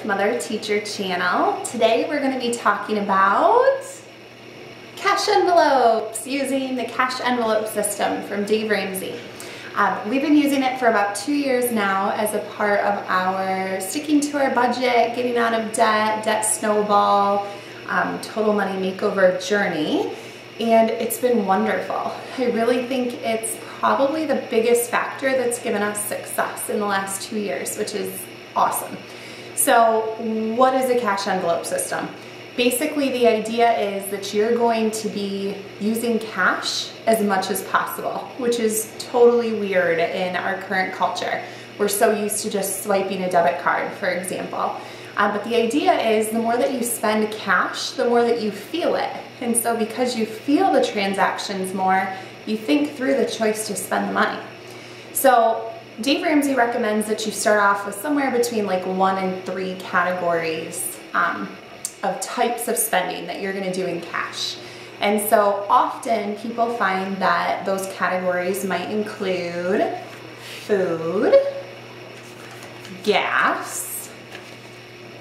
Wife.Mother.Teacher channel. Today we're going to be talking about cash envelopes, using the cash envelope system from Dave Ramsey. We've been using it for about 2 years now as a part of our sticking to our budget, getting out of debt, debt snowball, total money makeover journey, and it's been wonderful. I really think it's probably the biggest factor that's given us success in the last 2 years, which is awesome. So what is a cash envelope system? Basically, the idea is that you're going to be using cash as much as possible, which is totally weird in our current culture. We're so used to just swiping a debit card, for example. But the idea is the more that you spend cash, the more that you feel it. And so because you feel the transactions more, you think through the choice to spend the money. So Dave Ramsey recommends that you start off with somewhere between like 1 and 3 categories of types of spending that you're going to do in cash. And so often people find that those categories might include food, gas,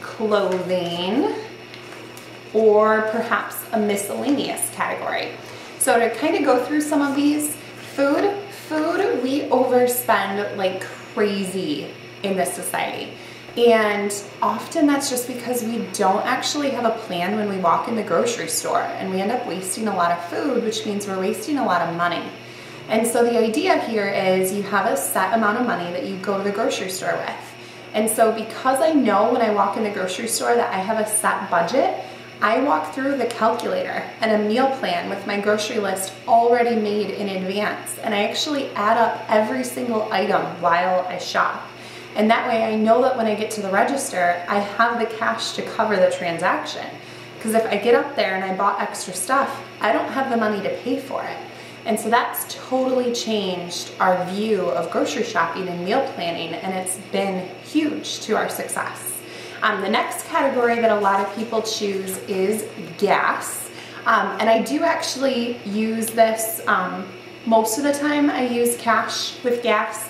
clothing, or perhaps a miscellaneous category. So to kind of go through some of these, food, we overspend like crazy in this society. And often that's just because we don't actually have a plan when we walk in the grocery store, and we end up wasting a lot of food, which means we're wasting a lot of money. And so the idea here is you have a set amount of money that you go to the grocery store with. And so because I know when I walk in the grocery store that I have a set budget, I walk through the calculator and a meal plan with my grocery list already made in advance. And I actually add up every single item while I shop. And that way I know that when I get to the register, I have the cash to cover the transaction. Because if I get up there and I bought extra stuff, I don't have the money to pay for it. And so that's totally changed our view of grocery shopping and meal planning, and it's been huge to our success. The next category that a lot of people choose is gas. And I do actually use this, most of the time I use cash with gas.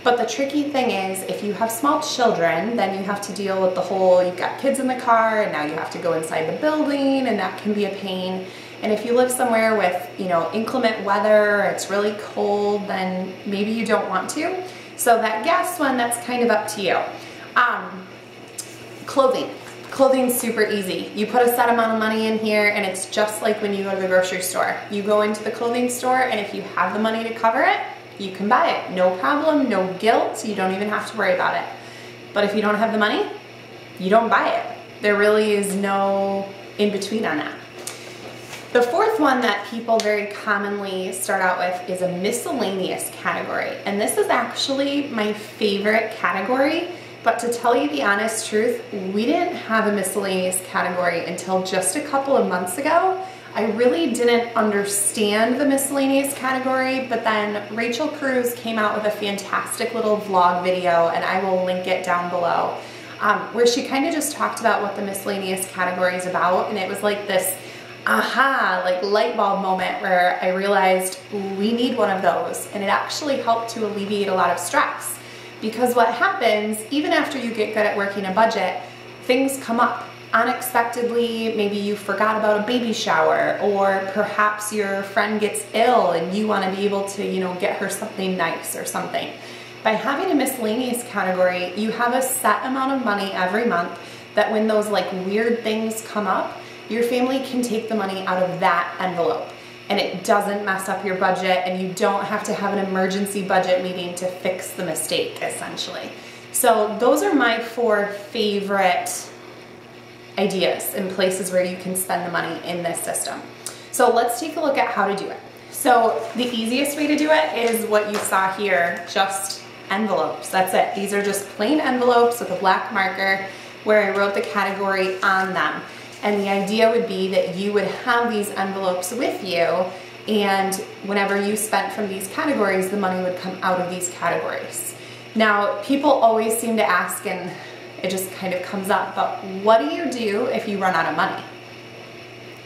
But the tricky thing is, if you have small children, then you have to deal with the whole, you've got kids in the car, and now you have to go inside the building, and that can be a pain. And if you live somewhere with, inclement weather, it's really cold, then maybe you don't want to. So that gas one, that's kind of up to you. Clothing. Clothing's super easy. You put a set amount of money in here, and it's just like when you go to the grocery store. You go into the clothing store, and if you have the money to cover it, you can buy it. No problem, no guilt. You don't even have to worry about it. But if you don't have the money, you don't buy it. There really is no in between on that. The fourth one that people very commonly start out with is a miscellaneous category. And this is actually my favorite category. But to tell you the honest truth, we didn't have a miscellaneous category until just a couple of months ago. I really didn't understand the miscellaneous category, but then Rachel Cruz came out with a fantastic little vlog video, and I will link it down below, where she kind of just talked about what the miscellaneous category is about, and it was like this aha, like light bulb moment where I realized we need one of those, and it actually helped to alleviate a lot of stress. Because what happens, even after you get good at working a budget, things come up unexpectedly. Maybe you forgot about a baby shower, or perhaps your friend gets ill and you want to be able to, get her something nice or something. By having a miscellaneous category, you have a set amount of money every month that when those like weird things come up, your family can take the money out of that envelope. And it doesn't mess up your budget, and you don't have to have an emergency budget meeting to fix the mistake, essentially. So those are my 4 favorite ideas and places where you can spend the money in this system. So let's take a look at how to do it. So the easiest way to do it is what you saw here, just envelopes. That's it. These are just plain envelopes with a black marker where I wrote the category on them. And the idea would be that you would have these envelopes with you, and whenever you spent from these categories, the money would come out of these categories. Now, people always seem to ask, and it just kind of comes up, but what do you do if you run out of money?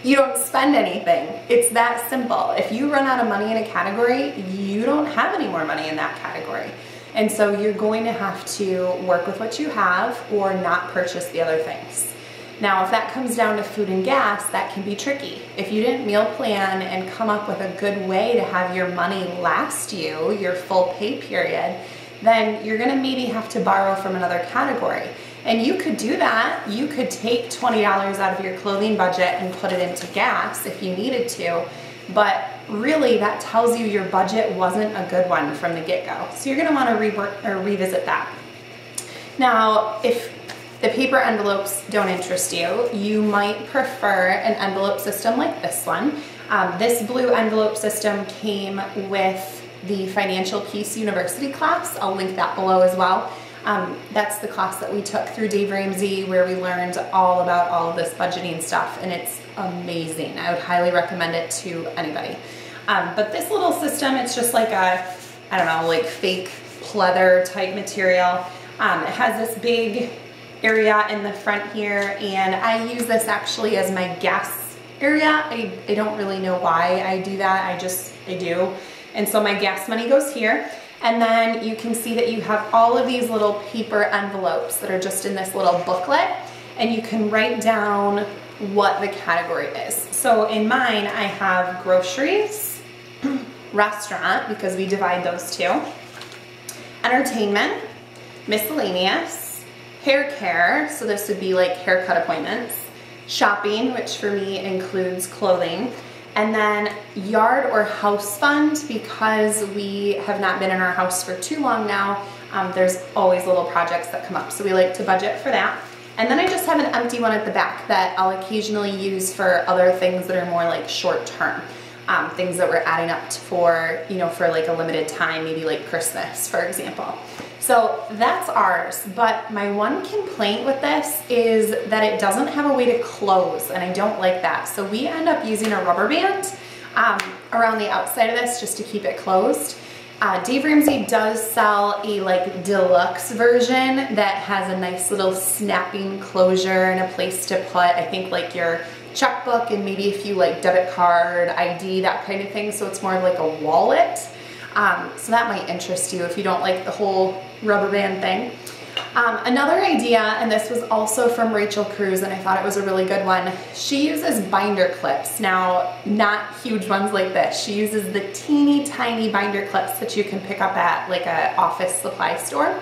You don't spend anything. It's that simple. If you run out of money in a category, you don't have any more money in that category. And so you're going to have to work with what you have or not purchase the other things. Now, if that comes down to food and gas, that can be tricky. If you didn't meal plan and come up with a good way to have your money last you your full pay period, then you're gonna maybe have to borrow from another category. And you could do that. You could take $20 out of your clothing budget and put it into gas if you needed to, but really that tells you your budget wasn't a good one from the get-go. So you're gonna wanna revisit that. Now, if the paper envelopes don't interest you, you might prefer an envelope system like this one. This blue envelope system came with the Financial Peace University class. I'll link that below as well. That's the class that we took through Dave Ramsey, where we learned all about all of this budgeting stuff, and it's amazing. I would highly recommend it to anybody. But this little system, it's just like a, I don't know, like fake pleather type material. It has this big area in the front here, and I use this actually as my gas area. I don't really know why I do that, I do. And so my gas money goes here. And then you can see that you have all of these little paper envelopes that are just in this little booklet, and you can write down what the category is. So in mine, I have groceries, restaurant, because we divide those two, entertainment, miscellaneous, hair care, so this would be like haircut appointments, shopping, which for me includes clothing, and then yard or house fund, because we have not been in our house for too long now. There's always little projects that come up, so we like to budget for that. And then I just have an empty one at the back that I'll occasionally use for other things that are more like short term. Things that we're adding up for, for like a limited time, maybe like Christmas, for example. So that's ours, but my one complaint with this is that it doesn't have a way to close, and I don't like that. So we end up using a rubber band around the outside of this just to keep it closed. Dave Ramsey does sell a like deluxe version that has a nice little snapping closure and a place to put, I think, like your checkbook and maybe a few like debit card, ID, that kind of thing. So it's more of like a wallet. So that might interest you if you don't like the whole rubber band thing. Another idea, and this was also from Rachel Cruz, and I thought it was a really good one. She uses binder clips. Now, not huge ones like this. She uses the teeny tiny binder clips that you can pick up at like an office supply store.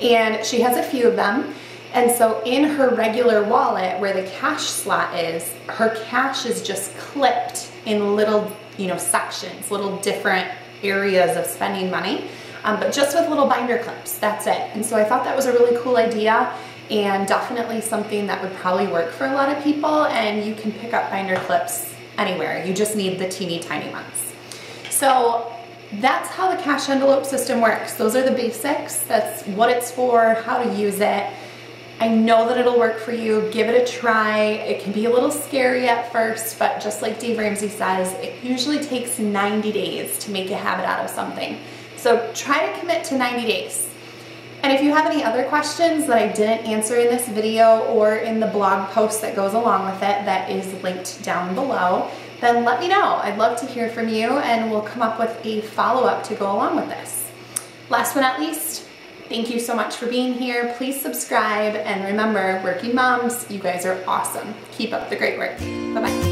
And she has a few of them. And so in her regular wallet, where the cash slot is, her cash is just clipped in little, sections, little different areas of spending money. But just with little binder clips, that's it. And so I thought that was a really cool idea, and definitely something that would probably work for a lot of people, and you can pick up binder clips anywhere. You just need the teeny tiny ones. So that's how the cash envelope system works. Those are the basics. That's what it's for, how to use it. I know that it'll work for you. Give it a try. It can be a little scary at first, but just like Dave Ramsey says, it usually takes 90 days to make a habit out of something. So try to commit to 90 days. And if you have any other questions that I didn't answer in this video or in the blog post that goes along with it that is linked down below, then let me know. I'd love to hear from you, and we'll come up with a follow-up to go along with this. Last but not least, thank you so much for being here. Please subscribe, and remember, working moms, you guys are awesome. Keep up the great work. Bye-bye.